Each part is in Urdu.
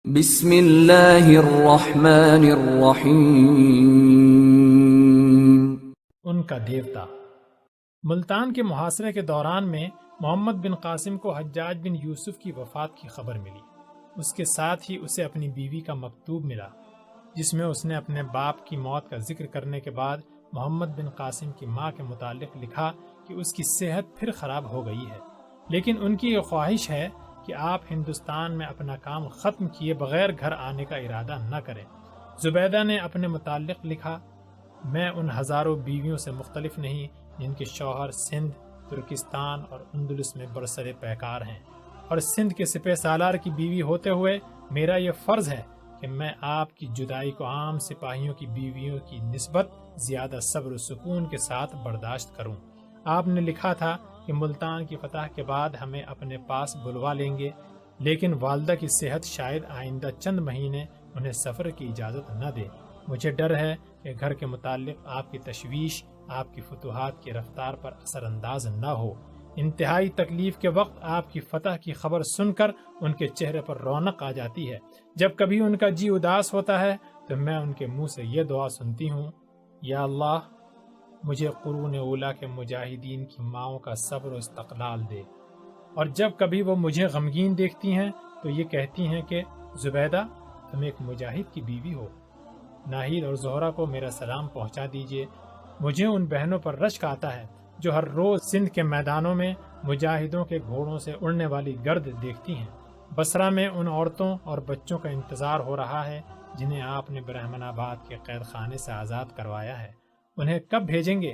بسم اللہ الرحمن الرحیم۔ ان کا دیوتا۔ ملتان کے محاصرے کے دوران میں محمد بن قاسم کو حجاج بن یوسف کی وفات کی خبر ملی۔ اس کے ساتھ ہی اسے اپنی بیوی کا مکتوب ملا، جس میں اس نے اپنے باپ کی موت کا ذکر کرنے کے بعد محمد بن قاسم کی ماں کے متعلق لکھا کہ اس کی صحت پھر خراب ہو گئی ہے، لیکن ان کی یہ خواہش ہے کہ آپ ہندوستان میں اپنا کام ختم کیے بغیر گھر آنے کا ارادہ نہ کریں۔ زبیدہ نے اپنے متعلق لکھا، میں ان ہزاروں بیویوں سے مختلف نہیں جن کے شوہر سندھ، ترکستان اور اندلس میں برسر پیکار ہیں، اور سندھ کے سپہ سالار کی بیوی ہوتے ہوئے میرا یہ فرض ہے کہ میں آپ کی جدائی کو عام سپاہیوں کی بیویوں کی نسبت زیادہ صبر و سکون کے ساتھ برداشت کروں۔ آپ نے لکھا تھا کہ ملتان کی فتح کے بعد ہمیں اپنے پاس بلوا لیں گے، لیکن والدہ کی صحت شاید آئندہ چند مہینے انہیں سفر کی اجازت نہ دے۔ مجھے ڈر ہے کہ گھر کے متعلق آپ کی تشویش آپ کی فتوحات کی رفتار پر اثر انداز نہ ہو۔ انتہائی تکلیف کے وقت آپ کی فتح کی خبر سن کر ان کے چہرے پر رونق آ جاتی ہے۔ جب کبھی ان کا جی اداس ہوتا ہے تو میں ان کے منہ سے یہ دعا سنتی ہوں، یا اللہ مجھے قرون اولیٰ کے مجاہدین کی ماؤں کا صبر و استقلال دے۔ اور جب کبھی وہ مجھے غمگین دیکھتی ہیں تو یہ کہتی ہیں کہ زبیدہ تم ایک مجاہد کی بیوی ہو۔ ناہید اور زہرہ کو میرا سلام پہنچا دیجیے۔ مجھے ان بہنوں پر رشک آتا ہے جو ہر روز سندھ کے میدانوں میں مجاہدوں کے گھوڑوں سے اڑنے والی گرد دیکھتی ہیں۔ بصرہ میں ان عورتوں اور بچوں کا انتظار ہو رہا ہے جنہیں آپ نے برہمن آباد کے قید خانے سے آزاد کروایا ہے۔ انہیں کب بھیجیں گے؟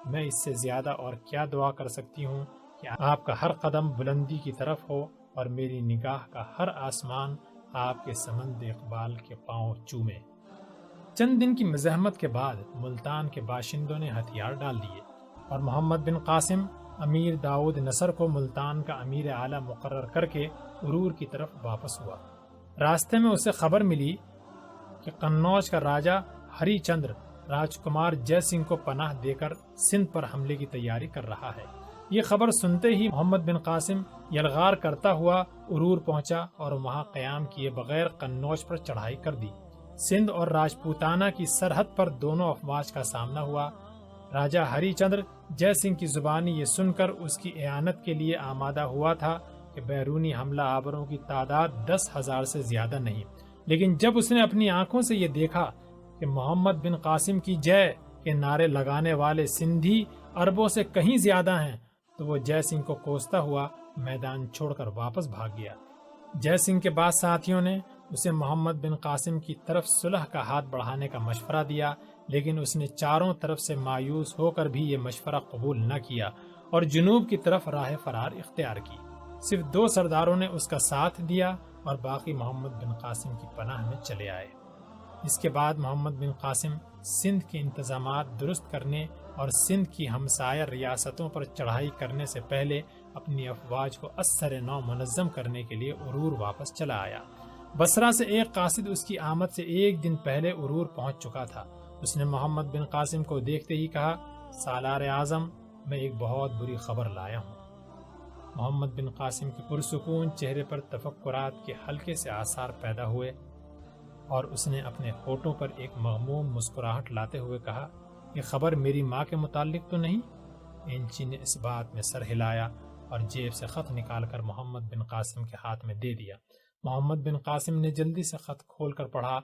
میں اس سے زیادہ اور کیا دعا کر سکتی ہوں کہ آپ کا ہر قدم بلندی کی طرف ہو اور میری نگاہ کا ہر آسمان آپ کے سمند اقبال کے پاؤں چومے۔ چند دن کی مزاحمت کے بعد ملتان کے باشندوں نے ہتھیار ڈال دیے اور محمد بن قاسم امیر داؤد نصر کو ملتان کا امیر اعلیٰ مقرر کر کے ارور کی طرف واپس ہوا۔ راستے میں اسے خبر ملی کہ قنوج کا راجہ ہری چندر راجکمار جے سنگھ کو پناہ دے کر سندھ پر حملے کی تیاری کر رہا ہے۔ یہ خبر سنتے ہی محمد بن قاسم یلغار کرتا ہوا ارور پہنچا اور وہاں قیام کیے بغیر قنوج پر چڑھائی کر دی۔ سندھ اور راجپوتانہ کی سرحد پر دونوں افواج کا سامنا ہوا۔ راجہ ہری چندر جے سنگھ کی زبانی یہ سن کر اس کی اعانت کے لیے آمادہ ہوا تھا کہ بیرونی حملہ آوروں کی تعداد 10,000 سے زیادہ نہیں، لیکن جب اس نے اپنی آنکھوں سے یہ دیکھا کہ محمد بن قاسم کی جے کے نعرے لگانے والے سندھی اربوں سے کہیں زیادہ ہیں تو وہ جے سنگھ کو کوستا ہوا میدان چھوڑ کر واپس بھاگ گیا۔ جے سنگھ کے بعد ساتھیوں نے اسے محمد بن قاسم کی طرف صلح کا ہاتھ بڑھانے کا مشورہ دیا، لیکن اس نے چاروں طرف سے مایوس ہو کر بھی یہ مشورہ قبول نہ کیا اور جنوب کی طرف راہ فرار اختیار کی۔ صرف 2 سرداروں نے اس کا ساتھ دیا اور باقی محمد بن قاسم کی پناہ میں چلے آئے۔ اس کے بعد محمد بن قاسم سندھ کے انتظامات درست کرنے اور سندھ کی ہمسایہ ریاستوں پر چڑھائی کرنے سے پہلے اپنی افواج کو ازسر نو منظم کرنے کے لیے ارور واپس چلا آیا۔ بصرہ سے ایک قاصد اس کی آمد سے 1 دن پہلے ارور پہنچ چکا تھا۔ اس نے محمد بن قاسم کو دیکھتے ہی کہا، سالار اعظم میں ایک بہت بری خبر لایا ہوں۔ محمد بن قاسم کے پرسکون چہرے پر تفکرات کے ہلکے سے آثار پیدا ہوئے اور اس نے اپنے ہونٹوں پر ایک مغموم مسکراہٹ لاتے ہوئے کہا، یہ خبر میری ماں کے متعلق تو نہیں؟ اینچی نے اس بات میں سر ہلایا اور جیب سے خط نکال کر محمد بن قاسم کے ہاتھ میں دے دیا۔ محمد بن قاسم نے جلدی سے خط کھول کر پڑھا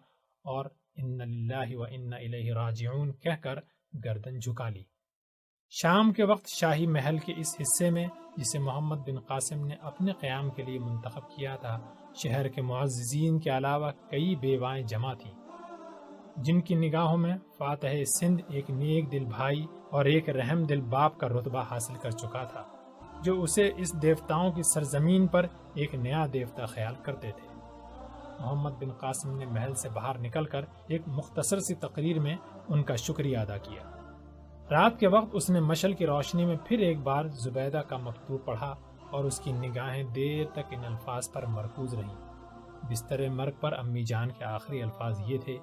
اور اِنَّ لِلَّهِ وَإِنَّ إِلَيْهِ راجعون کہہ کر گردن جھکا لی۔ شام کے وقت شاہی محل کے اس حصے میں جسے محمد بن قاسم نے اپنے قیام کے لیے منتخب کیا تھا، شہر کے معززین کے علاوہ کئی بیوائیں جمع تھیں جن کی نگاہوں میں فاتح سندھ ایک نیک دل بھائی اور ایک رحم دل باپ کا رتبہ حاصل کر چکا تھا، جو اسے اس دیوتاؤں کی سرزمین پر ایک نیا دیوتا خیال کرتے تھے۔ محمد بن قاسم نے محل سے باہر نکل کر ایک مختصر سی تقریر میں ان کا شکریہ ادا کیا۔ رات کے وقت اس نے مشعل کی روشنی میں پھر ایک بار زبیدہ کا مکتوب پڑھا اور اس کی نگاہیں دیر تک ان الفاظ پر مرکوز رہیں۔ بستر مرگ پر امی جان کے آخری الفاظ یہ تھے،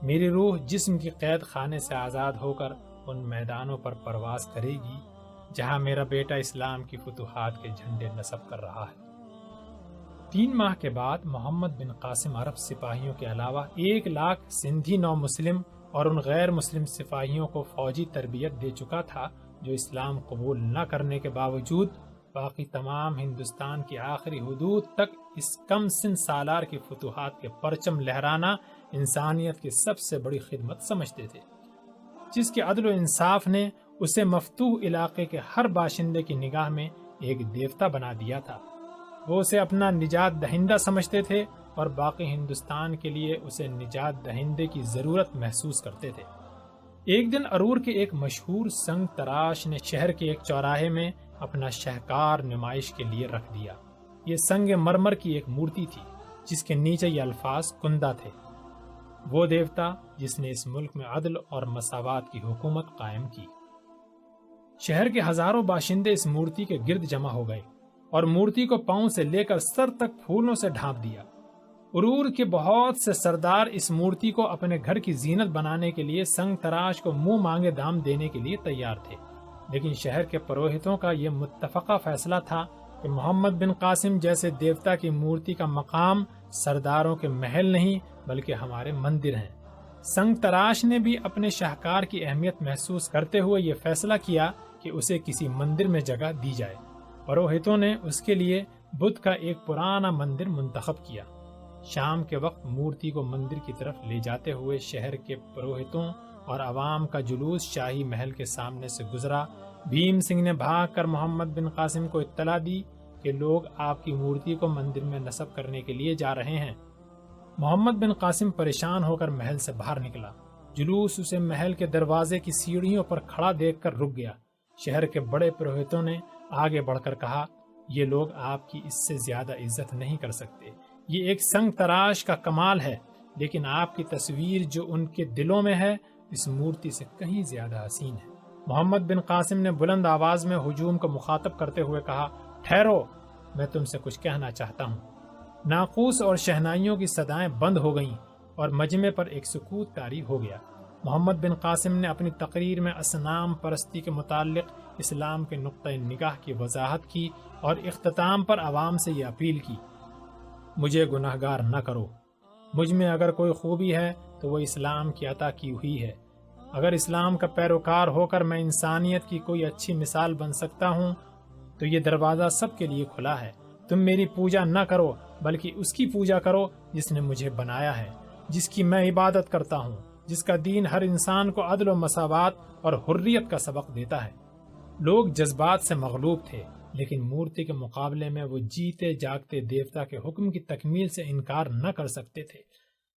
میری روح جسم کی قید خانے سے آزاد ہو کر ان میدانوں پر پرواز کرے گی جہاں میرا بیٹا اسلام کی فتوحات کے جھنڈے نصب کر رہا ہے۔ 3 ماہ کے بعد محمد بن قاسم عرب سپاہیوں کے علاوہ 1 لاکھ سندھی نو مسلم اور ان غیر مسلم سپاہیوں کو فوجی تربیت دے چکا تھا جو اسلام قبول نہ کرنے کے باوجود باقی تمام ہندوستان کی آخری حدود تک اس کم سن سالار کی فتوحات کے پرچم لہرانا انسانیت کی سب سے بڑی خدمت سمجھتے تھے، جس کے عدل و انصاف نے اسے مفتوح علاقے کے ہر باشندے کی نگاہ میں ایک دیوتا بنا دیا تھا۔ وہ اسے اپنا نجات دہندہ سمجھتے تھے اور باقی ہندوستان کے لیے اسے نجات دہندے کی ضرورت محسوس کرتے تھے۔ ایک دن ارور کے ایک مشہور سنگ تراش نے شہر کے ایک چوراہے میں اپنا شہکار نمائش کے لیے رکھ دیا۔ یہ سنگ مرمر کی ایک مورتی تھی جس کے نیچے یہ الفاظ کندہ تھے: وہ دیوتا جس نے اس ملک میں عدل اور مساوات کی حکومت قائم کی۔ شہر کے ہزاروں باشندے اس مورتی کے گرد جمع ہو گئے اور مورتی کو پاؤں سے لے کر سر تک پھولوں سے ڈھانپ دیا۔ ارور کے بہت سے سردار اس مورتی کو اپنے گھر کی زینت بنانے کے لیے سنگ تراش کو منہ مانگے دام دینے کے لیے تیار تھے، لیکن شہر کے پروہتوں کا یہ متفقہ فیصلہ تھا کہ محمد بن قاسم جیسے دیوتا کی مورتی کا مقام سرداروں کے محل نہیں بلکہ ہمارے مندر ہیں۔ سنگ تراش نے بھی اپنے شاہکار کی اہمیت محسوس کرتے ہوئے یہ فیصلہ کیا کہ اسے کسی مندر میں جگہ دی جائے۔ پروہتوں نے اس کے لیے بدھ کا ایک پرانا مندر منتخب کیا۔ شام کے وقت مورتی کو مندر کی طرف لے جاتے ہوئے شہر کے پروہتوں اور عوام کا جلوس شاہی محل کے سامنے سے گزرا۔ بھیم سنگھ نے بھاگ کر محمد بن قاسم کو اطلاع دی کہ لوگ آپ کی مورتی کو مندر میں نصب کرنے کے لیے جا رہے ہیں۔ محمد بن قاسم پریشان ہو کر محل سے باہر نکلا۔ جلوس اسے محل کے دروازے کی سیڑھیوں پر کھڑا دیکھ کر رک گیا۔ شہر کے بڑے پروہتوں نے آگے بڑھ کر کہا، یہ لوگ آپ کی اس سے زیادہ عزت نہیں کر سکتے۔ یہ ایک سنگ تراش کا کمال ہے، لیکن آپ کی تصویر جو ان کے دلوں میں ہے اس مورتی سے کہیں زیادہ حسین ہے۔ محمد بن قاسم نے بلند آواز میں ہجوم کو مخاطب کرتے ہوئے کہا، ٹھہرو، میں تم سے کچھ کہنا چاہتا ہوں۔ ناقوس اور شہنائیوں کی صدائیں بند ہو گئیں اور مجمع پر ایک سکوت طاری ہو گیا۔ محمد بن قاسم نے اپنی تقریر میں اصنام پرستی کے متعلق اسلام کے نقطہ نگاہ کی وضاحت کی اور اختتام پر عوام سے یہ اپیل کی، مجھے گناہگار نہ کرو۔ مجھ میں اگر کوئی خوبی ہے تو وہ اسلام کی عطا کی ہوئی ہے۔ اگر اسلام کا پیروکار ہو کر میں انسانیت کی کوئی اچھی مثال بن سکتا ہوں تو یہ دروازہ سب کے لیے کھلا ہے۔ تم میری پوجا نہ کرو بلکہ اس کی پوجا کرو جس نے مجھے بنایا ہے، جس کی میں عبادت کرتا ہوں، جس کا دین ہر انسان کو عدل و مساوات اور حریت کا سبق دیتا ہے۔ لوگ جذبات سے مغلوب تھے، لیکن مورتی کے مقابلے میں وہ جیتے جاگتے دیوتا کے حکم کی تکمیل سے انکار نہ کر سکتے تھے۔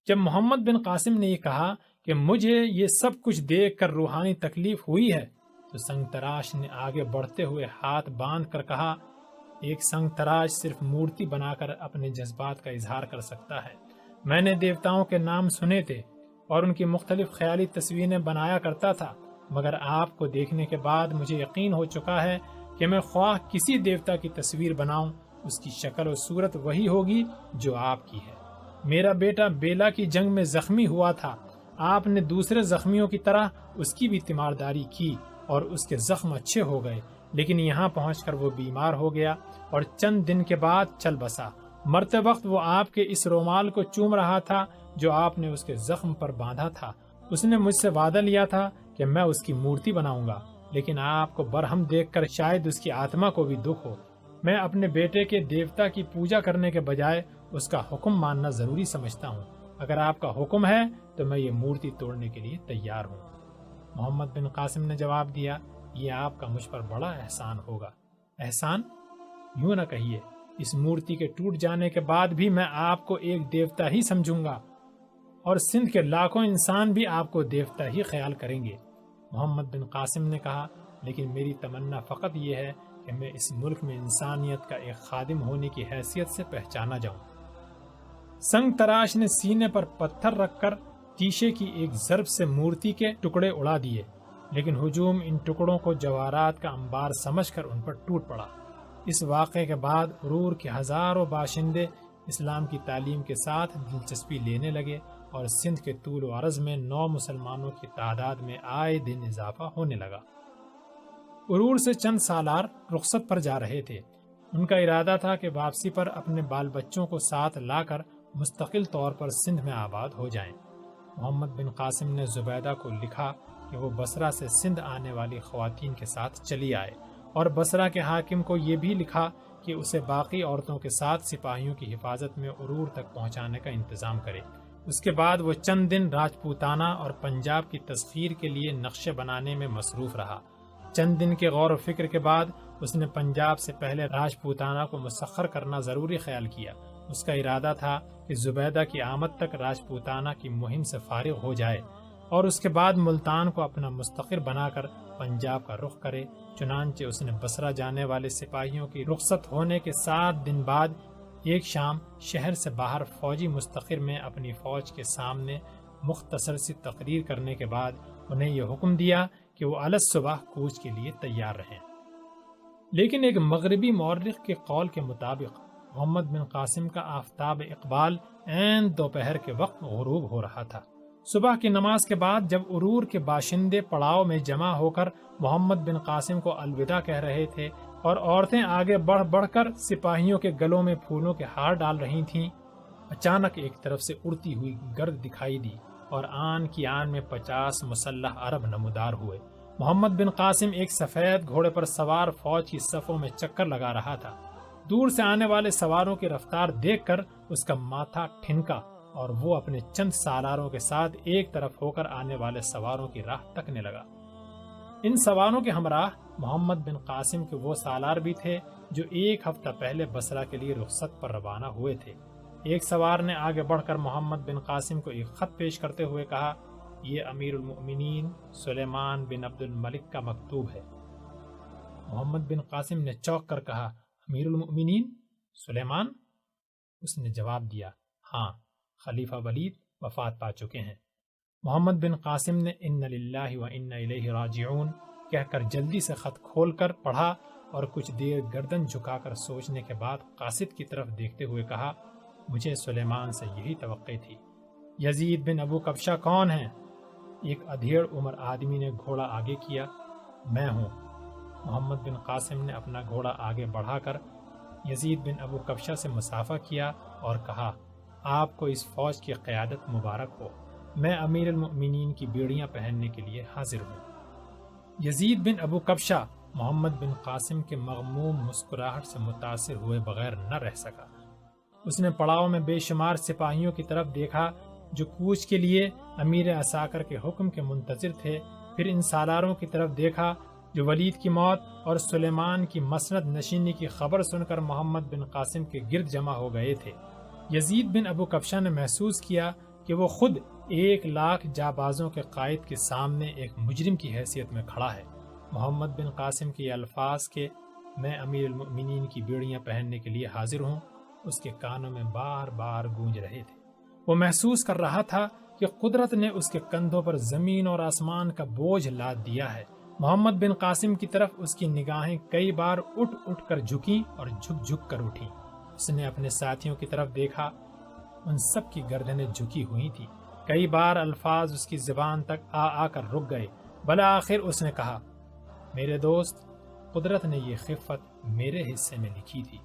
جب محمد بن قاسم نے یہ کہا کہ مجھے یہ سب کچھ دیکھ کر روحانی تکلیف ہوئی ہے، تو سنگ تراش نے آگے بڑھتے ہوئے ہاتھ باندھ کر کہا، ایک سنگ تراش صرف مورتی بنا کر اپنے جذبات کا اظہار کر سکتا ہے۔ میں نے دیوتاؤں کے نام سنے تھے اور ان کی مختلف خیالی تصویریں بنایا کرتا تھا، مگر آپ کو دیکھنے کے بعد مجھے یقین ہو چکا ہے کہ میں خواہ کسی دیوتا کی تصویر بناؤں، اس کی شکل و صورت وہی ہوگی جو آپ کی ہے۔ میرا بیٹا بیلا کی جنگ میں زخمی ہوا تھا، آپ نے دوسرے زخمیوں کی طرح اس کی بھی تیمارداری کی اور اس کے زخم اچھے ہو گئے، لیکن یہاں پہنچ کر وہ بیمار ہو گیا اور چند دن کے بعد چل بسا۔ مرتے وقت وہ آپ کے اس رومال کو چوم رہا تھا جو آپ نے اس کے زخم پر باندھا تھا۔ اس نے مجھ سے وعدہ لیا تھا کہ میں اس کی مورتی بناؤں گا، لیکن آپ کو برہم دیکھ کر شاید اس کی آتما کو بھی دکھ ہو۔ میں اپنے بیٹے کے دیوتا کی پوجا کرنے کے بجائے اس کا حکم ماننا ضروری سمجھتا ہوں۔ اگر آپ کا حکم ہے تو میں یہ مورتی توڑنے کے لیے تیار ہوں۔ محمد بن قاسم نے جواب دیا، یہ آپ کا مجھ پر بڑا احسان ہوگا۔ احسان؟ یوں نہ کہیے، اس مورتی کے ٹوٹ جانے کے بعد بھی میں آپ کو ایک دیوتا ہی سمجھوں گا اور سندھ کے لاکھوں انسان بھی آپ کو دیوتا ہی خیال کریں گے۔ محمد بن قاسم نے کہا، لیکن میری تمنا فقط یہ ہے کہ میں اس ملک میں انسانیت کا ایک خادم ہونے کی حیثیت سے پہچانا جاؤں۔ سنگ تراش نے سینے پر پتھر رکھ کر تیشے کی ایک ضرب سے مورتی کے ٹکڑے اڑا دیے، لیکن ہجوم ان ٹکڑوں کو جواہرات کا انبار سمجھ کر ان پر ٹوٹ پڑا۔ اس واقعے کے بعد ارور کے ہزاروں باشندے اسلام کی تعلیم کے ساتھ دلچسپی لینے لگے اور سندھ کے طول و عرض میں نو مسلمانوں کی تعداد میں آئے دن اضافہ ہونے لگا۔ ارور سے چند سالار رخصت پر جا رہے تھے۔ ان کا ارادہ تھا کہ واپسی پر اپنے بال بچوں کو ساتھ لا کر مستقل طور پر سندھ میں آباد ہو جائیں۔ محمد بن قاسم نے زبیدہ کو لکھا کہ وہ بصرہ سے سندھ آنے والی خواتین کے ساتھ چلی آئے، اور بصرہ کے حاکم کو یہ بھی لکھا کہ اسے باقی عورتوں کے ساتھ سپاہیوں کی حفاظت میں عرور تک پہنچانے کا انتظام کرے۔ اس کے بعد وہ چند دن راجپوتانہ اور پنجاب کی تسخیر کے لیے نقشے بنانے میں مصروف رہا۔ چند دن کے غور و فکر کے بعد اس نے پنجاب سے پہلے راجپوتانہ کو مسخر کرنا ضروری خیال کیا۔ اس کا ارادہ تھا کہ زبیدہ کی آمد تک راجپوتانہ کی مہم سے فارغ ہو جائے اور اس کے بعد ملتان کو اپنا مستقر بنا کر پنجاب کا رخ کرے۔ چنانچہ اس نے بصرہ جانے والے سپاہیوں کی رخصت ہونے کے 7 دن بعد ایک شام شہر سے باہر فوجی مستقر میں اپنی فوج کے سامنے مختصر سی تقریر کرنے کے بعد انہیں یہ حکم دیا کہ وہ الصبح کوچ کے لیے تیار رہیں۔ لیکن ایک مغربی مورخ کے قول کے مطابق محمد بن قاسم کا آفتاب اقبال عین دوپہر کے وقت غروب ہو رہا تھا۔ صبح کی نماز کے بعد جب عرور کے باشندے پڑاؤ میں جمع ہو کر محمد بن قاسم کو الوداع کہہ رہے تھے اور عورتیں آگے بڑھ بڑھ کر سپاہیوں کے گلوں میں پھولوں کے ہار ڈال رہی تھیں، اچانک ایک طرف سے اڑتی ہوئی گرد دکھائی دی اور آن کی آن میں 50 مسلح عرب نمودار ہوئے۔ محمد بن قاسم ایک سفید گھوڑے پر سوار فوج کی صفوں میں چکر لگا رہا تھا۔ دور سے آنے والے سواروں کی رفتار دیکھ کر اس کا ماتھا ٹھنکا اور وہ اپنے چند سالاروں کے ساتھ ایک طرف ہو کر آنے والے سواروں کی راہ تکنے لگا۔ ان سواروں کے ہمراہ محمد بن قاسم کے وہ سالار بھی تھے جو 1 ہفتہ پہلے بصرہ کے لیے رخصت پر روانہ ہوئے تھے۔ ایک سوار نے آگے بڑھ کر محمد بن قاسم کو ایک خط پیش کرتے ہوئے کہا، یہ امیر المؤمنین سلیمان بن عبد الملک کا مکتوب ہے۔ محمد بن قاسم نے چونک کر کہا، امیر المؤمنین سلیمان؟ اس نے جواب دیا، ہاں، خلیفہ ولید وفات پا چکے ہیں۔ محمد بن قاسم نے ان للہ و انا الیہ راجعون کہہ کر جلدی سے خط کھول کر پڑھا اور کچھ دیر گردن جھکا کر سوچنے کے بعد قاصد کی طرف دیکھتے ہوئے کہا، مجھے سلیمان سے یہی توقع تھی۔ یزید بن ابو کبشہ کون ہیں؟ ایک ادھیڑ عمر آدمی نے گھوڑا آگے کیا، میں ہوں۔ محمد بن قاسم نے اپنا گھوڑا آگے بڑھا کر یزید بن ابو کبشہ سے مصافحہ کیا اور کہا، آپ کو اس فوج کی قیادت مبارک ہو، میں امیر المؤمنین کی بیڑیاں پہننے کے لیے حاضر ہوں۔ یزید بن ابو کبشہ محمد بن قاسم کے مغموم مسکراہٹ سے متاثر ہوئے بغیر نہ رہ سکا۔ اس نے پڑاؤ میں بے شمار سپاہیوں کی طرف دیکھا جو کوچ کے لیے امیر عساکر کے حکم کے منتظر تھے، پھر ان سالاروں کی طرف دیکھا جو ولید کی موت اور سلیمان کی مسند نشینی کی خبر سن کر محمد بن قاسم کے گرد جمع ہو گئے تھے۔ یزید بن ابو کبشہ نے محسوس کیا کہ وہ خود 1,00,000 جابازوں کے قائد کے سامنے ایک مجرم کی حیثیت میں کھڑا ہے۔ محمد بن قاسم کے الفاظ کے میں امیر المؤمنین کی بیڑیاں پہننے کے لیے حاضر ہوں اس کے کانوں میں بار بار گونج رہے تھے۔ وہ محسوس کر رہا تھا کہ قدرت نے اس کے کندھوں پر زمین اور آسمان کا بوجھ لاد دیا ہے۔ محمد بن قاسم کی طرف اس کی نگاہیں کئی بار اٹھ اٹھ کر جھکیں اور جھک جھک کر اٹھیں۔ اس نے اپنے ساتھیوں کی طرف دیکھا، ان سب کی گردنیں جھکی ہوئی تھی۔ کئی بار الفاظ اس کی زبان تک آ کر رک گئے۔ بالآخر اس نے کہا، میرے دوست، قدرت نے یہ خفت میرے حصے میں لکھی تھی۔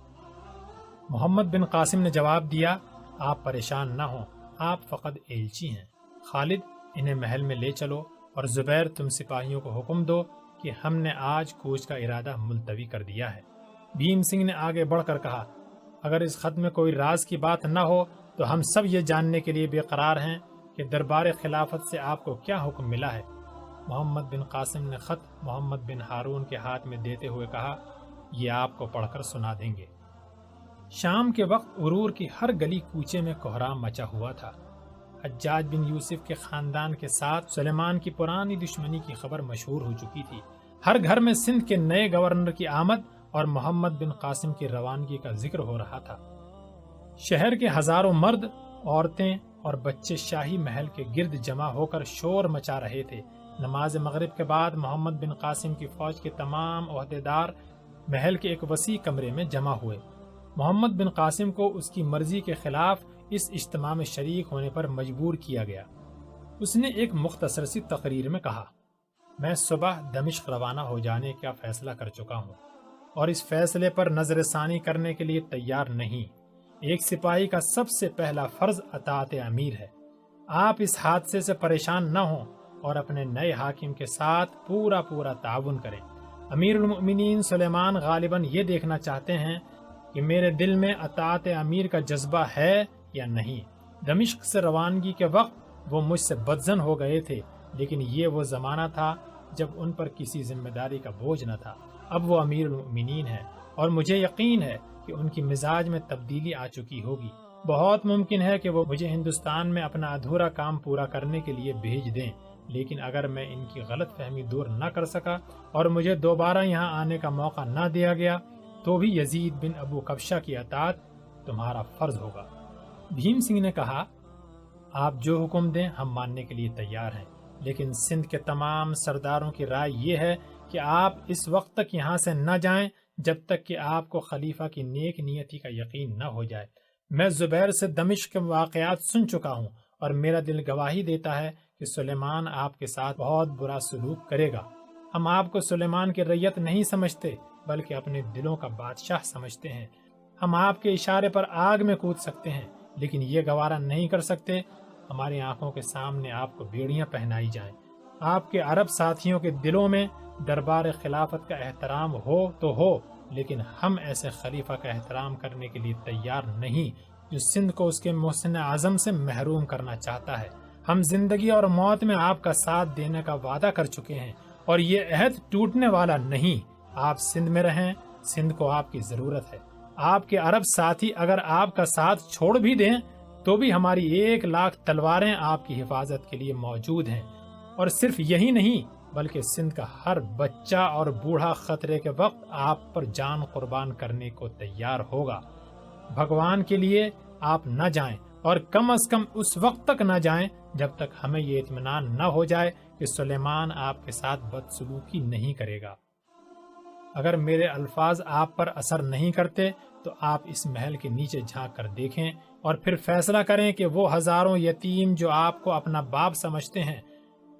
محمد بن قاسم نے جواب دیا، آپ پریشان نہ ہوں، آپ فقط ایلچی ہیں۔ خالد، انہیں محل میں لے چلو، اور زبیر، تم سپاہیوں کو حکم دو کہ ہم نے آج کوچ کا ارادہ ملتوی کر دیا ہے۔ بھیم سنگھ نے آگے بڑھ کر کہا، اگر اس خط میں کوئی راز کی بات نہ ہو تو ہم سب یہ جاننے کے لیے بے قرار ہیں کہ دربار خلافت سے آپ کو کیا حکم ملا ہے۔ محمد بن قاسم نے خط محمد بن ہارون کے ہاتھ میں دیتے ہوئے کہا، یہ آپ کو پڑھ کر سنا دیں گے۔ شام کے وقت عرور کی ہر گلی کوچے میں کوہرام مچا ہوا تھا۔ حجاج بن یوسف کے خاندان کے ساتھ سلیمان کی پرانی دشمنی کی خبر مشہور ہو چکی تھی۔ ہر گھر میں سندھ کے نئے گورنر کی آمد اور محمد بن قاسم کی روانگی کا ذکر ہو رہا تھا۔ شہر کے ہزاروں مرد، عورتیں اور بچے شاہی محل کے گرد جمع ہو کر شور مچا رہے تھے۔ نماز مغرب کے بعد محمد بن قاسم کی فوج کے تمام عہدیدار محل کے ایک وسیع کمرے میں جمع ہوئے۔ محمد بن قاسم کو اس کی مرضی کے خلاف اس اجتماع میں شریک ہونے پر مجبور کیا گیا۔ اس نے ایک مختصر سی تقریر میں کہا، میں صبح دمشق روانہ ہو جانے کا فیصلہ کر چکا ہوں۔ اور اس فیصلے پر نظر ثانی کرنے کے لیے تیار نہیں۔ ایک سپاہی کا سب سے پہلا فرض اطاعت امیر ہے۔ آپ اس حادثے سے پریشان نہ ہوں اور اپنے نئے حاکم کے ساتھ پورا تعاون کریں۔ امیر المؤمنین سلیمان غالباً یہ دیکھنا چاہتے ہیں کہ میرے دل میں اطاعت امیر کا جذبہ ہے یا نہیں۔ دمشق سے روانگی کے وقت وہ مجھ سے بدظن ہو گئے تھے، لیکن یہ وہ زمانہ تھا جب ان پر کسی ذمہ داری کا بوجھ نہ تھا۔ اب وہ امیر المؤمنین ہیں اور مجھے یقین ہے کہ ان کی مزاج میں تبدیلی آ چکی ہوگی۔ بہت ممکن ہے کہ وہ مجھے ہندوستان میں اپنا ادھورا کام پورا کرنے کے لیے بھیج دیں، لیکن اگر میں ان کی غلط فہمی دور نہ کر سکا اور مجھے دوبارہ یہاں آنے کا موقع نہ دیا گیا تو بھی یزید بن ابو کبشہ کی اطاعت تمہارا فرض ہوگا۔ بھیم سنگھ نے کہا، آپ جو حکم دیں ہم ماننے کے لیے تیار ہیں، لیکن سندھ کے تمام سرداروں کی رائے یہ ہے کہ آپ اس وقت تک یہاں سے نہ جائیں جب تک کہ آپ کو خلیفہ کی نیک نیتی کا یقین نہ ہو جائے۔ میں زبیر سے دمشق کے واقعات سن چکا ہوں اور میرا دل گواہی دیتا ہے کہ سلیمان آپ کے ساتھ بہت برا سلوک کرے گا۔ ہم آپ کو سلیمان کی رعیت نہیں سمجھتے بلکہ اپنے دلوں کا بادشاہ سمجھتے ہیں۔ ہم آپ کے اشارے پر آگ میں کود سکتے ہیں، لیکن یہ گوارا نہیں کر سکتے ہماری آنکھوں کے سامنے آپ کو بیڑیاں پہنائی جائیں۔ آپ کے عرب ساتھیوں کے دلوں میں دربار خلافت کا احترام ہو تو ہو، لیکن ہم ایسے خلیفہ کا احترام کرنے کے لیے تیار نہیں جو سندھ کو اس کے محسن اعظم سے محروم کرنا چاہتا ہے۔ ہم زندگی اور موت میں آپ کا ساتھ دینے کا وعدہ کر چکے ہیں اور یہ عہد ٹوٹنے والا نہیں۔ آپ سندھ میں رہیں، سندھ کو آپ کی ضرورت ہے۔ آپ کے عرب ساتھی اگر آپ کا ساتھ چھوڑ بھی دیں تو بھی ہماری 1,00,000 تلواریں آپ کی حفاظت کے لیے موجود ہیں، اور صرف یہی نہیں بلکہ سندھ کا ہر بچہ اور بوڑھا خطرے کے وقت آپ پر جان قربان کرنے کو تیار ہوگا۔ بھگوان کے لیے آپ نہ جائیں، اور کم از کم اس وقت تک نہ جائیں جب تک ہمیں یہ اطمینان نہ ہو جائے کہ سلیمان آپ کے ساتھ بدسلوکی نہیں کرے گا۔ اگر میرے الفاظ آپ پر اثر نہیں کرتے تو آپ اس محل کے نیچے جھانک کر دیکھیں اور پھر فیصلہ کریں کہ وہ ہزاروں یتیم جو آپ کو اپنا باپ سمجھتے ہیں،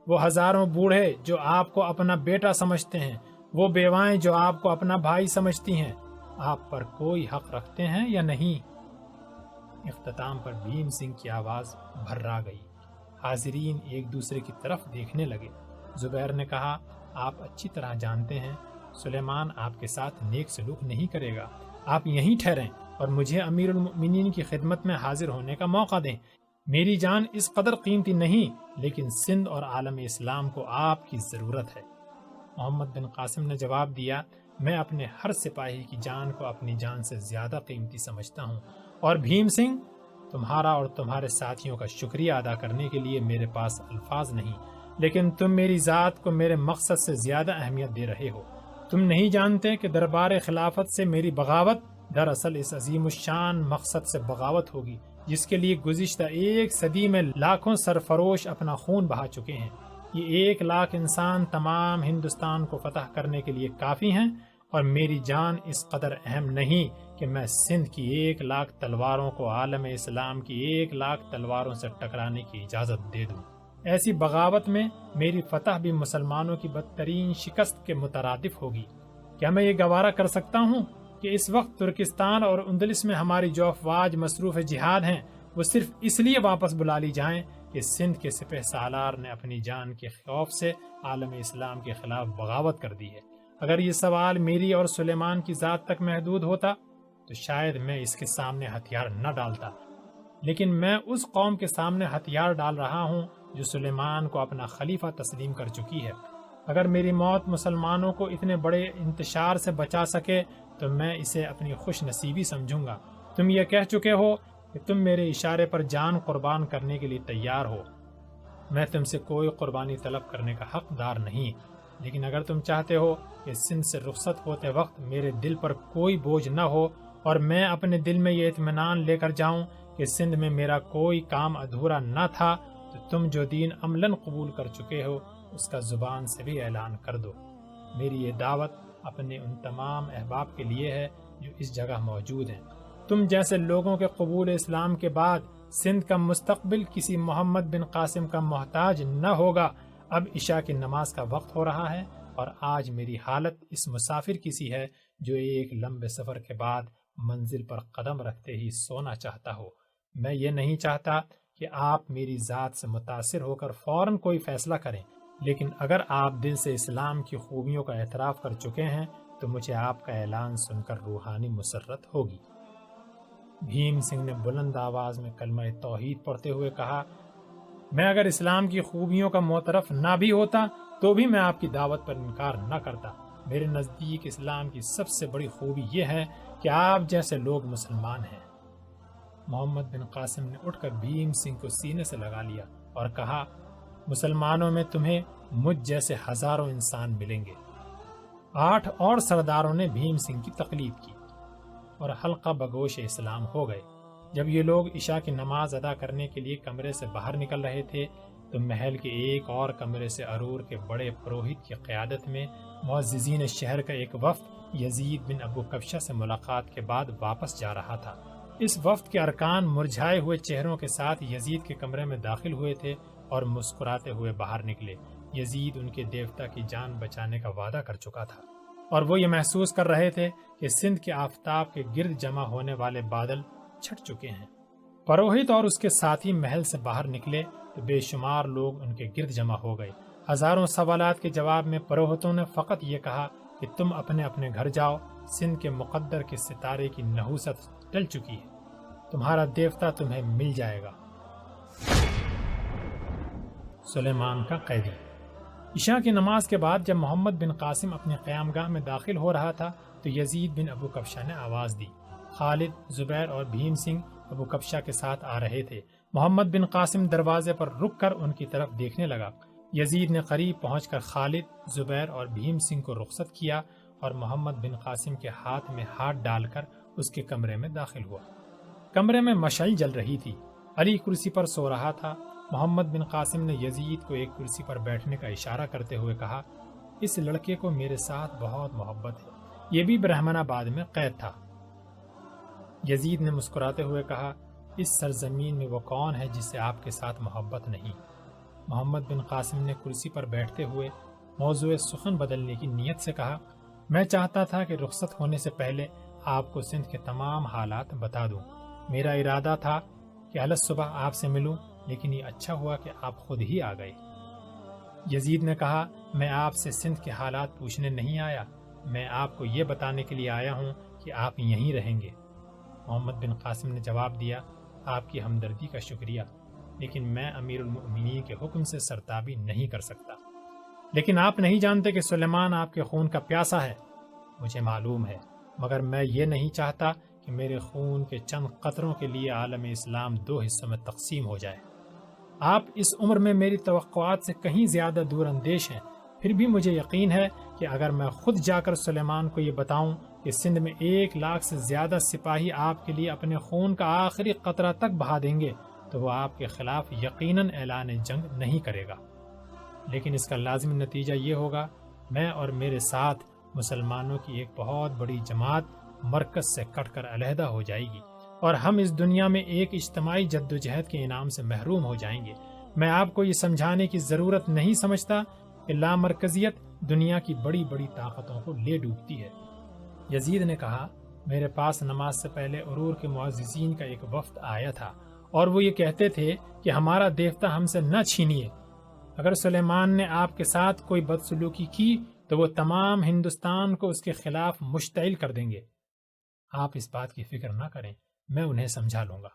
وہ ہزاروں بوڑھے جو آپ کو اپنا بیٹا سمجھتے ہیں، وہ بیوائیں جو آپ کو اپنا بھائی سمجھتی ہیں، آپ پر کوئی حق رکھتے ہیں یا نہیں۔ اختتام پر بھیم سنگھ کی آواز بھرا گئی۔ حاضرین ایک دوسرے کی طرف دیکھنے لگے۔ زبیر نے کہا، آپ اچھی طرح جانتے ہیں سلیمان آپ کے ساتھ نیک سلوک نہیں کرے گا۔ آپ یہیں ٹھہریں اور مجھے امیر المؤمنین کی خدمت میں حاضر ہونے کا موقع دیں۔ میری جان اس قدر قیمتی نہیں، لیکن سندھ اور عالم اسلام کو آپ کی ضرورت ہے۔ محمد بن قاسم نے جواب دیا، میں اپنے ہر سپاہی کی جان کو اپنی جان سے زیادہ قیمتی سمجھتا ہوں، اور بھیم سنگھ، تمہارا اور تمہارے ساتھیوں کا شکریہ ادا کرنے کے لیے میرے پاس الفاظ نہیں، لیکن تم میری ذات کو میرے مقصد سے زیادہ اہمیت دے رہے ہو۔ تم نہیں جانتے کہ دربار خلافت سے میری بغاوت دراصل اس عظیم الشان مقصد سے بغاوت ہوگی جس کے لیے گزشتہ 1 صدی میں لاکھوں سرفروش اپنا خون بہا چکے ہیں۔ یہ 1,00,000 انسان تمام ہندوستان کو فتح کرنے کے لیے کافی ہیں، اور میری جان اس قدر اہم نہیں کہ میں سندھ کی 1,00,000 تلواروں کو عالم اسلام کی 1,00,000 تلواروں سے ٹکرانے کی اجازت دے دوں۔ ایسی بغاوت میں میری فتح بھی مسلمانوں کی بدترین شکست کے مترادف ہوگی۔ کیا میں یہ گوارا کر سکتا ہوں کہ اس وقت ترکستان اور اندلس میں ہماری جو افواج مصروف جہاد ہیں وہ صرف اس لیے واپس بلا لی جائیں کہ سندھ کے سپہ سالار نے اپنی جان کے خوف سے عالم اسلام کے خلاف بغاوت کر دی ہے؟ اگر یہ سوال میری اور سلیمان کی ذات تک محدود ہوتا تو شاید میں اس کے سامنے ہتھیار نہ ڈالتا، لیکن میں اس قوم کے سامنے ہتھیار ڈال رہا ہوں جو سلیمان کو اپنا خلیفہ تسلیم کر چکی ہے۔ اگر میری موت مسلمانوں کو اتنے بڑے انتشار سے بچا سکے تو میں اسے اپنی خوش نصیبی سمجھوں گا۔ تم یہ کہہ چکے ہو کہ تم میرے اشارے پر جان قربان کرنے کے لیے تیار ہو۔ میں تم سے کوئی قربانی طلب کرنے کا حقدار نہیں، لیکن اگر تم چاہتے ہو کہ سندھ سے رخصت ہوتے وقت میرے دل پر کوئی بوجھ نہ ہو اور میں اپنے دل میں یہ اطمینان لے کر جاؤں کہ سندھ میں میرا کوئی کام ادھورا نہ تھا، تو تم جو دین عملاً قبول کر چکے ہو اس کا زبان سے بھی اعلان کر دو۔ میری یہ دعوت اپنے ان تمام احباب کے لیے ہے جو اس جگہ موجود ہیں۔ تم جیسے لوگوں کے قبول اسلام کے بعد سندھ کا مستقبل کسی محمد بن قاسم کا محتاج نہ ہوگا۔ اب عشاء کی نماز کا وقت ہو رہا ہے اور آج میری حالت اس مسافر کی سی ہے جو ایک لمبے سفر کے بعد منزل پر قدم رکھتے ہی سونا چاہتا ہو۔ میں یہ نہیں چاہتا کہ آپ میری ذات سے متاثر ہو کر فوراً کوئی فیصلہ کریں، لیکن اگر آپ دل سے اسلام کی خوبیوں کا اعتراف کر چکے ہیں تو مجھے آپ کا اعلان سن کر روحانی مسرت ہوگی۔ بھیم سنگھ نے بلند آواز میں کلمہ توحید پڑھتے ہوئے کہا، میں اگر اسلام کی خوبیوں کا معترف نہ بھی ہوتا تو بھی میں آپ کی دعوت پر انکار نہ کرتا۔ میرے نزدیک اسلام کی سب سے بڑی خوبی یہ ہے کہ آپ جیسے لوگ مسلمان ہیں۔ محمد بن قاسم نے اٹھ کر بھیم سنگھ کو سینے سے لگا لیا اور کہا، مسلمانوں میں تمہیں مجھ جیسے ہزاروں انسان ملیں گے۔ 8 اور سرداروں نے بھیم سنگھ کی تقلید کی اور حلقہ بگوش اسلام ہو گئے۔ جب یہ لوگ عشاء کی نماز ادا کرنے کے لیے کمرے سے باہر نکل رہے تھے تو محل کے ایک اور کمرے سے ارور کے بڑے پروہت کی قیادت میں معززین شہر کا ایک وفد یزید بن ابو کبشہ سے ملاقات کے بعد واپس جا رہا تھا۔ اس وفد کے ارکان مرجھائے ہوئے چہروں کے ساتھ یزید کے کمرے میں داخل ہوئے تھے اور مسکراتے ہوئے باہر نکلے۔ یزید ان کے دیوتا کی جان بچانے کا وعدہ کر چکا تھا اور وہ یہ محسوس کر رہے تھے کہ سندھ کے آفتاب کے گرد جمع ہونے والے بادل چھٹ چکے ہیں۔ پروہت اور اس کے ساتھی محل سے باہر نکلے تو بے شمار لوگ ان کے گرد جمع ہو گئے۔ ہزاروں سوالات کے جواب میں پروہتوں نے فقط یہ کہا کہ تم اپنے اپنے گھر جاؤ، سندھ کے مقدر کے ستارے کی نحوست ٹل چکی ہے، تمہارا دیوتا تمہیں مل جائے گا۔ سلیمان کا قیدی۔ عشاء کی نماز کے بعد جب محمد بن قاسم اپنے قیام گاہ میں داخل ہو رہا تھا تو یزید بن ابو کبشہ نے آواز دی۔ خالد، زبیر اور بھیم سنگھ ابو کبشہ کے ساتھ آ رہے تھے۔ محمد بن قاسم دروازے پر رک کر ان کی طرف دیکھنے لگا۔ یزید نے قریب پہنچ کر خالد، زبیر اور بھیم سنگھ کو رخصت کیا اور محمد بن قاسم کے ہاتھ میں ہاتھ ڈال کر اس کے کمرے میں داخل ہوا۔ کمرے میں مشعل جل رہی تھی۔ علی کرسی پر سو رہا تھا۔ محمد بن قاسم نے یزید کو ایک کرسی پر بیٹھنے کا اشارہ کرتے ہوئے کہا، اس لڑکے کو میرے ساتھ بہت محبت ہے، یہ بھی برہمن آباد میں قید تھا۔ یزید نے مسکراتے ہوئے کہا، اس سرزمین میں وہ کون ہے جسے آپ کے ساتھ محبت نہیں؟ محمد بن قاسم نے کرسی پر بیٹھتے ہوئے موضوع سخن بدلنے کی نیت سے کہا، میں چاہتا تھا کہ رخصت ہونے سے پہلے آپ کو سندھ کے تمام حالات بتا دوں۔ میرا ارادہ تھا کہ الگ صبح آپ سے ملوں، لیکن یہ اچھا ہوا کہ آپ خود ہی آ گئے۔ یزید نے کہا، میں آپ سے سندھ کے حالات پوچھنے نہیں آیا، میں آپ کو یہ بتانے کے لیے آیا ہوں کہ آپ یہیں رہیں گے۔ محمد بن قاسم نے جواب دیا، آپ کی ہمدردی کا شکریہ، لیکن میں امیر المؤمنین کے حکم سے سرتابی نہیں کر سکتا۔ لیکن آپ نہیں جانتے کہ سلیمان آپ کے خون کا پیاسا ہے۔ مجھے معلوم ہے، مگر میں یہ نہیں چاہتا کہ میرے خون کے چند قطروں کے لیے عالم اسلام 2 حصوں میں تقسیم ہو جائے۔ آپ اس عمر میں میری توقعات سے کہیں زیادہ دور اندیش ہیں، پھر بھی مجھے یقین ہے کہ اگر میں خود جا کر سلیمان کو یہ بتاؤں کہ سندھ میں 1 لاکھ سے زیادہ سپاہی آپ کے لیے اپنے خون کا آخری قطرہ تک بہا دیں گے تو وہ آپ کے خلاف یقیناً اعلان جنگ نہیں کرے گا، لیکن اس کا لازمی نتیجہ یہ ہوگا، میں اور میرے ساتھ مسلمانوں کی ایک بہت بڑی جماعت مرکز سے کٹ کر علیحدہ ہو جائے گی اور ہم اس دنیا میں ایک اجتماعی جدوجہد کے انعام سے محروم ہو جائیں گے۔ میں آپ کو یہ سمجھانے کی ضرورت نہیں سمجھتا کہ لامرکزیت دنیا کی بڑی بڑی طاقتوں کو لے ڈوبتی ہے۔ یزید نے کہا، میرے پاس نماز سے پہلے ارور کے معززین کا ایک وفد آیا تھا اور وہ یہ کہتے تھے کہ ہمارا دیوتا ہم سے نہ چھینیے۔ اگر سلیمان نے آپ کے ساتھ کوئی بدسلوکی کی تو وہ تمام ہندوستان کو اس کے خلاف مشتعل کر دیں گے۔ آپ اس بات کی فکر نہ کریں، میں انہیں سمجھا لوں گا۔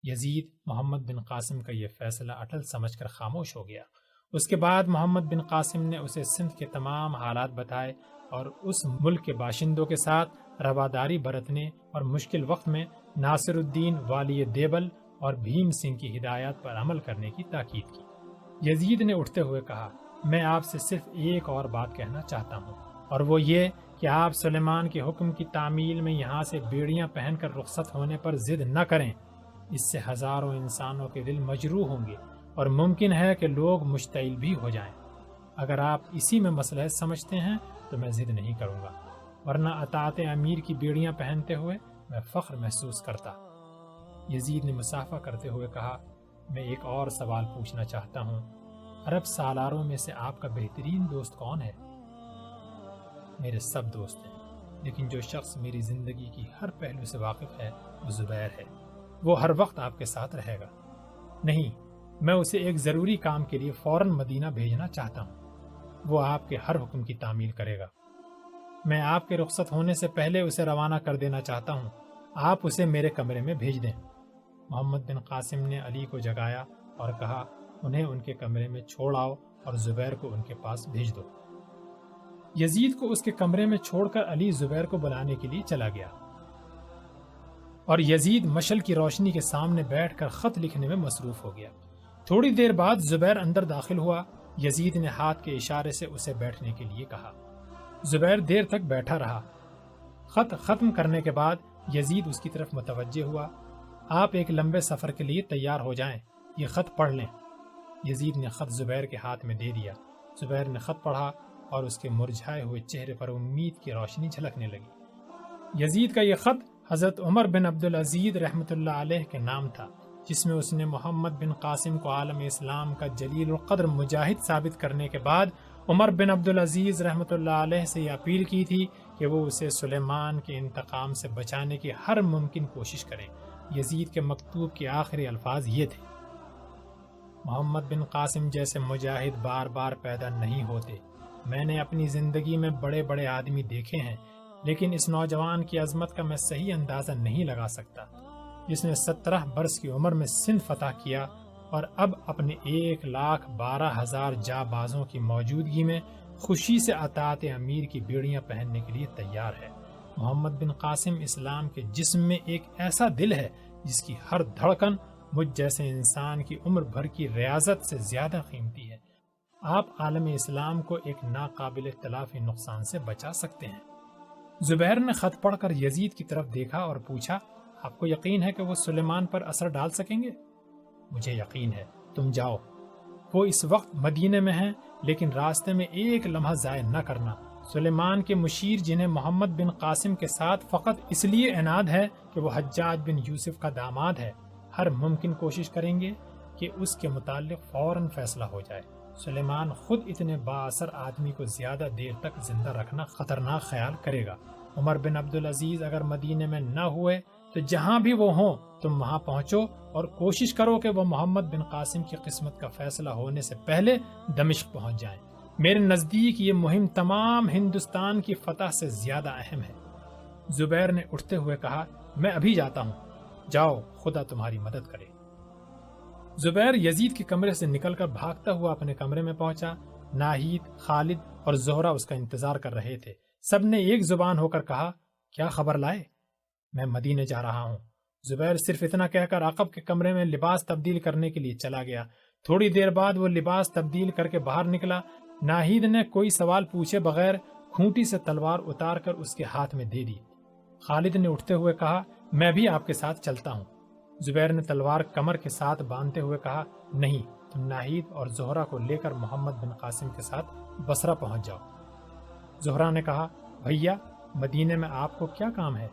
یزید محمد بن قاسم کا یہ فیصلہ اٹل سمجھ کر خاموش ہو گیا۔ اس کے بعد محمد بن قاسم نے اسے سندھ کے تمام حالات بتائے اور اس ملک کے باشندوں کے ساتھ رواداری برتنے اور مشکل وقت میں ناصر الدین والی دیبل اور بھیم سنگھ کی ہدایات پر عمل کرنے کی تاکید کی۔ یزید نے اٹھتے ہوئے کہا، میں آپ سے صرف ایک اور بات کہنا چاہتا ہوں، اور وہ یہ کہ آپ سلیمان کے حکم کی تعمیل میں یہاں سے بیڑیاں پہن کر رخصت ہونے پر ضد نہ کریں۔ اس سے ہزاروں انسانوں کے دل مجروح ہوں گے اور ممکن ہے کہ لوگ مشتعل بھی ہو جائیں۔ اگر آپ اسی میں مصلحت سمجھتے ہیں تو میں ضد نہیں کروں گا، ورنہ اطاعت امیر کی بیڑیاں پہنتے ہوئے میں فخر محسوس کرتا۔ یزید نے مصافحہ کرتے ہوئے کہا، میں ایک اور سوال پوچھنا چاہتا ہوں، عرب سالاروں میں سے آپ کا بہترین دوست کون ہے؟ میرے سب دوست ہیں، لیکن جو شخص میری زندگی کی ہر پہلو سے واقف ہے وہ زبیر ہے، وہ ہر وقت آپ کے ساتھ رہے گا۔ نہیں، میں اسے ایک ضروری کام کے لیے فوراً مدینہ بھیجنا چاہتا ہوں، وہ آپ کے ہر حکم کی تعمیل کرے گا۔ میں آپ کے رخصت ہونے سے پہلے اسے روانہ کر دینا چاہتا ہوں، آپ اسے میرے کمرے میں بھیج دیں۔ محمد بن قاسم نے علی کو جگایا اور کہا، انہیں ان کے کمرے میں چھوڑ آؤ اور زبیر کو ان کے پاس بھیج دو۔ یزید کو اس کے کمرے میں چھوڑ کر علی زبیر کو بلانے کے لیے چلا گیا اور یزید مشعل کی روشنی کے سامنے بیٹھ کر خط لکھنے میں مصروف ہو گیا۔ تھوڑی دیر بعد زبیر اندر داخل ہوا۔ یزید نے ہاتھ کے اشارے سے اسے بیٹھنے کے لیے کہا۔ زبیر دیر تک بیٹھا رہا۔ خط ختم کرنے کے بعد یزید اس کی طرف متوجہ ہوا۔ آپ ایک لمبے سفر کے لیے تیار ہو جائیں، یہ خط پڑھ لیں۔ یزید نے خط زبیر کے ہاتھ میں دے دیا۔ زبیر نے خط پڑھا اور اس کے مرجھائے ہوئے چہرے پر امید کی روشنی جھلکنے لگی۔ یزید کا یہ خط حضرت عمر بن عبدالعزیز رحمۃ اللہ علیہ کے نام تھا، جس میں اس نے محمد بن قاسم کو عالم اسلام کا جلیل القدر مجاہد ثابت کرنے کے بعد عمر بن عبدالعزیز رحمۃ اللہ علیہ سے یہ اپیل کی تھی کہ وہ اسے سلیمان کے انتقام سے بچانے کی ہر ممکن کوشش کرے۔ یزید کے مکتوب کے آخری الفاظ یہ تھے، محمد بن قاسم جیسے مجاہد بار بار پیدا نہیں ہوتے۔ میں نے اپنی زندگی میں بڑے بڑے آدمی دیکھے ہیں، لیکن اس نوجوان کی عظمت کا میں صحیح اندازہ نہیں لگا سکتا، جس نے 17 برس کی عمر میں سندھ فتح کیا اور اب اپنے 1,12,000 جابازوں کی موجودگی میں خوشی سے اطاعت امیر کی بیڑیاں پہننے کے لیے تیار ہے۔ محمد بن قاسم اسلام کے جسم میں ایک ایسا دل ہے جس کی ہر دھڑکن مجھ جیسے انسان کی عمر بھر کی ریاضت سے زیادہ قیمتی ہے۔ آپ عالم اسلام کو ایک ناقابل تلافی نقصان سے بچا سکتے ہیں۔ زبیر نے خط پڑھ کر یزید کی طرف دیکھا اور پوچھا، آپ کو یقین ہے کہ وہ سلیمان پر اثر ڈال سکیں گے؟ مجھے یقین ہے، تم جاؤ۔ وہ اس وقت مدینے میں ہیں، لیکن راستے میں ایک لمحہ ضائع نہ کرنا۔ سلیمان کے مشیر، جنہیں محمد بن قاسم کے ساتھ فقط اس لیے عناد ہے کہ وہ حجاج بن یوسف کا داماد ہے، ہر ممکن کوشش کریں گے کہ اس کے متعلق فوراً فیصلہ ہو جائے۔ سلیمان خود اتنے با اثر آدمی کو زیادہ دیر تک زندہ رکھنا خطرناک خیال کرے گا۔ عمر بن عبدالعزیز اگر مدینے میں نہ ہوئے تو جہاں بھی وہ ہوں تم وہاں پہنچو اور کوشش کرو کہ وہ محمد بن قاسم کی قسمت کا فیصلہ ہونے سے پہلے دمشق پہنچ جائیں۔ میرے نزدیک یہ مہم تمام ہندوستان کی فتح سے زیادہ اہم ہے۔ زبیر نے اٹھتے ہوئے کہا، میں ابھی جاتا ہوں، جاؤ، خدا تمہاری مدد کرے۔ زبیر یزید کے کمرے سے نکل کر بھاگتا ہوا اپنے کمرے میں پہنچا۔ ناہید، خالد اور زہرہ اس کا انتظار کر رہے تھے۔ سب نے ایک زبان ہو کر کہا، کیا خبر لائے؟ میں مدینے جا رہا ہوں۔ زبیر صرف اتنا کہہ کر عقب کے کمرے میں لباس تبدیل کرنے کے لیے چلا گیا۔ تھوڑی دیر بعد وہ لباس تبدیل کر کے باہر نکلا۔ ناہید نے کوئی سوال پوچھے بغیر کھونٹی سے تلوار اتار کر اس کے ہاتھ میں دے دی۔ خالد نے اٹھتے ہوئے کہا، میں بھی آپ کے ساتھ چلتا ہوں۔ زبیر نے تلوار کمر کے ساتھ باندھتے ہوئے کہا، نہیں، تم ناہید اور زہرہ کو لے کر محمد بن قاسم کے ساتھ بصرہ پہنچ جاؤ۔ زہرہ نے کہا، بھیا، مدینے میں آپ کو کیا کام ہے؟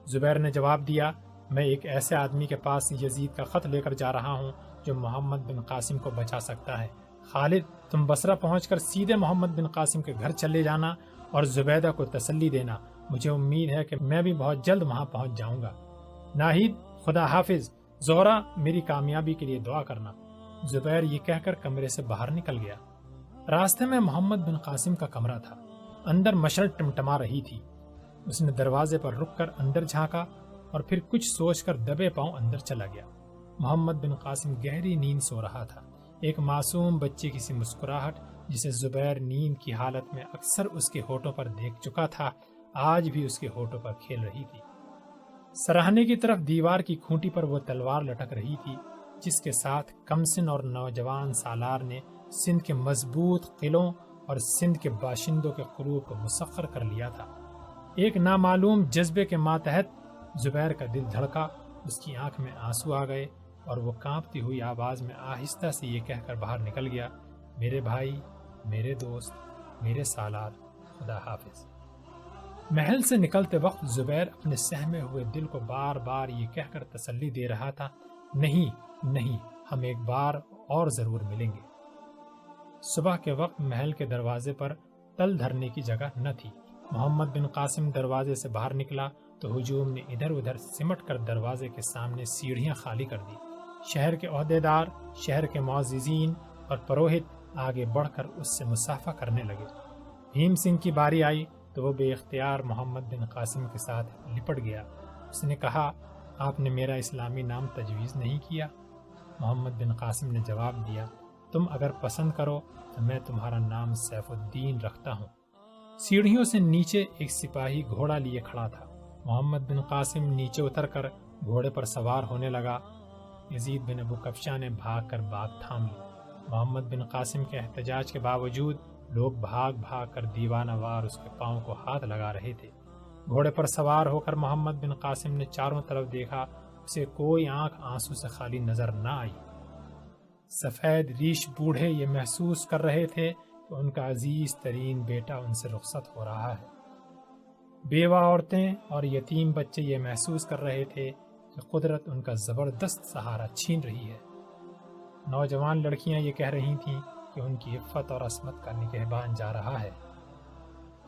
زبیر نے جواب دیا، میں ایک ایسے آدمی کے پاس یزید کا خط لے کر جا رہا ہوں جو محمد بن قاسم کو بچا سکتا ہے۔ خالد، تم بصرہ پہنچ کر سیدھے محمد بن قاسم کے گھر چلے جانا اور زبیدہ کو تسلی دینا۔ مجھے امید ہے کہ میں بھی بہت جلد وہاں پہنچ جاؤں گا۔ ناہید، خدا حافظ۔ زہرہ، میری کامیابی کے لیے دعا کرنا۔ زبیر یہ کہہ کر کمرے سے باہر نکل گیا۔ راستے میں محمد بن قاسم کا کمرہ تھا۔ اندر مشعل ٹمٹما رہی تھی۔ اس نے دروازے پر رک کر اندر جھانکا اور پھر کچھ سوچ کر دبے پاؤں اندر چلا گیا۔ محمد بن قاسم گہری نیند سو رہا تھا۔ ایک معصوم بچے کی سی مسکراہٹ جسے زبیر نیند کی حالت میں اکثر اس کے ہونٹوں پر دیکھ چکا تھا، آج بھی اس کے ہونٹوں پر کھیل رہی تھی۔ سراہنے کی طرف دیوار کی کھونٹی پر وہ تلوار لٹک رہی تھی جس کے ساتھ کمسن اور نوجوان سالار نے سندھ کے مضبوط قلعوں اور سندھ کے باشندوں کے قلوب کو مسخر کر لیا تھا۔ ایک نامعلوم جذبے کے ماتحت زبیر کا دل دھڑکا، اس کی آنکھ میں آنسو آ گئے اور وہ کانپتی ہوئی آواز میں آہستہ سے یہ کہہ کر باہر نکل گیا، میرے بھائی، میرے دوست، میرے سالار، خدا حافظ۔ محل سے نکلتے وقت زبیر اپنے سہمے ہوئے دل کو بار بار یہ کہہ کر تسلی دے رہا تھا، نہیں نہیں، ہم ایک بار اور ضرور ملیں گے۔ صبح کے وقت محل کے دروازے پر تل دھرنے کی جگہ نہ تھی۔ محمد بن قاسم دروازے سے باہر نکلا تو ہجوم نے ادھر ادھر سمٹ کر دروازے کے سامنے سیڑھیاں خالی کر دی۔ شہر کے عہدیدار، شہر کے معززین اور پروہت آگے بڑھ کر اس سے مصافحہ کرنے لگے۔ بھیم سنگھ کی باری آئی تو وہ بے اختیار محمد بن قاسم کے ساتھ لپٹ گیا۔ اس نے کہا، آپ نے میرا اسلامی نام تجویز نہیں کیا؟ محمد بن قاسم نے جواب دیا، تم اگر پسند کرو تو میں تمہارا نام سیف الدین رکھتا ہوں۔ سیڑھیوں سے نیچے ایک سپاہی گھوڑا لیے کھڑا تھا۔ محمد بن قاسم نیچے اتر کر گھوڑے پر سوار ہونے لگا۔ یزید بن ابو کبشہ نے بھاگ کر بات تھام لی۔ محمد بن قاسم کے احتجاج کے باوجود لوگ بھاگ بھاگ کر دیوانہ وار اس کے پاؤں کو ہاتھ لگا رہے تھے۔ گھوڑے پر سوار ہو کر محمد بن قاسم نے چاروں طرف دیکھا، اسے کوئی آنکھ آنسو سے خالی نظر نہ آئی۔ سفید ریش بوڑھے یہ محسوس کر رہے تھے کہ ان کا عزیز ترین بیٹا ان سے رخصت ہو رہا ہے۔ بیوہ عورتیں اور یتیم بچے یہ محسوس کر رہے تھے کہ قدرت ان کا زبردست سہارا چھین رہی ہے۔ نوجوان لڑکیاں یہ کہہ رہی تھیں کہ ان کی عفت اور عصمت کا نگہبان جا رہا ہے۔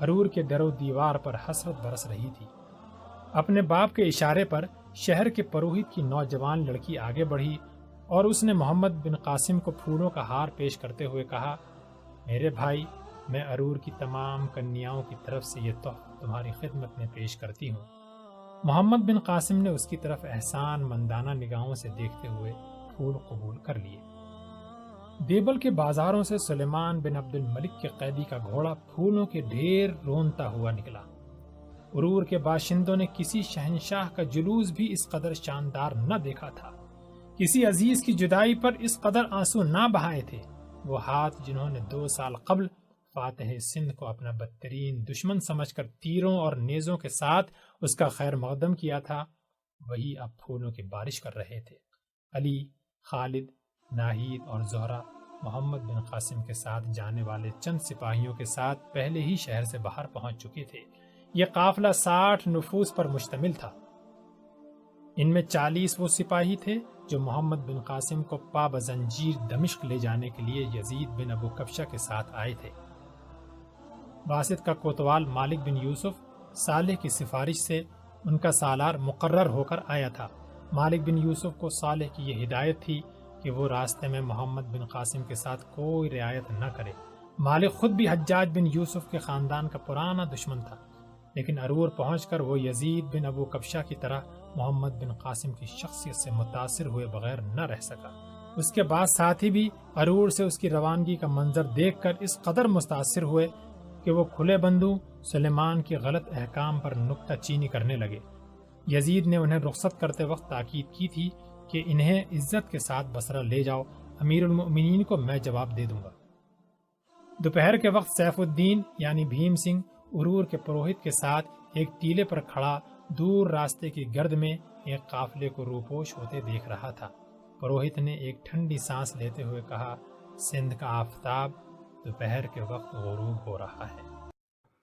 ارور کے در و دیوار پر حسرت برس رہی تھی۔ اپنے باپ کے اشارے پر شہر کے پروہت کی نوجوان لڑکی آگے بڑھی اور اس نے محمد بن قاسم کو پھولوں کا ہار پیش کرتے ہوئے کہا، میرے بھائی، میں ارور کی تمام کنیاؤں کی طرف سے یہ تحفہ تمہاری خدمت میں پیش کرتی ہوں۔ محمد بن قاسم نے اس کی طرف احسان مندانہ نگاہوں سے دیکھتے ہوئے پھول قبول کر لیے۔ دیبل کے بازاروں سے سلیمان بن عبد الملک کے قیدی کا گھوڑا پھولوں کے ڈھیر رونتا ہوا نکلا۔ ارور کے باشندوں نے کسی شہنشاہ کا جلوس بھی اس قدر شاندار نہ دیکھا تھا، کسی عزیز کی جدائی پر اس قدر آنسو نہ بہائے تھے۔ وہ ہاتھ جنہوں نے 2 سال قبل فاتح سندھ کو اپنا بدترین دشمن سمجھ کر تیروں اور نیزوں کے ساتھ اس کا خیر مقدم کیا تھا، وہی اب پھولوں کی بارش کر رہے تھے۔ علی، خالد، ناہید اور زہرہ محمد بن قاسم کے ساتھ جانے والے چند سپاہیوں کے ساتھ پہلے ہی شہر سے باہر پہنچ چکے تھے۔ یہ قافلہ 60 نفوس پر مشتمل تھا۔ ان میں 40 وہ سپاہی تھے جو محمد بن قاسم کو پا بزنجیر دمشق لے جانے کے لیے یزید بن ابو کبشہ کے ساتھ آئے تھے۔ باسط کا کوتوال مالک بن یوسف صالح کی سفارش سے ان کا سالار مقرر ہو کر آیا تھا۔ مالک بن یوسف کو صالح کی یہ ہدایت تھی کہ وہ راستے میں محمد بن قاسم کے ساتھ کوئی رعایت نہ کرے۔ مالک خود بھی حجاج بن یوسف کے خاندان کا پرانا دشمن تھا، لیکن ارور پہنچ کر وہ یزید بن ابو کبشہ کی طرح محمد بن قاسم کی شخصیت سے متاثر ہوئے بغیر نہ رہ سکا۔ اس کے بعد ساتھی بھی ارور سے اس کی روانگی کا منظر دیکھ کر اس قدر متاثر ہوئے کہ وہ کھلے بندوں سلیمان کے غلط احکام پر نکتہ چینی کرنے لگے۔ یزید نے انہیں رخصت کرتے وقت تاکید کی تھی کہ انہیں عزت کے ساتھ بصرہ لے جاؤ، امیر المؤمنین کو میں جواب دے دوں گا۔ دوپہر کے وقت سیف الدین یعنی بھیم سنگھ ارور کے پروہت کے ساتھ ایک ٹیلے پر کھڑا دور راستے کی گرد میں ایک قافلے کو روپوش ہوتے دیکھ رہا تھا۔ پروہت نے ایک ٹھنڈی سانس لیتے ہوئے کہا، سندھ کا آفتاب دوپہر کے وقت غروب ہو رہا ہے۔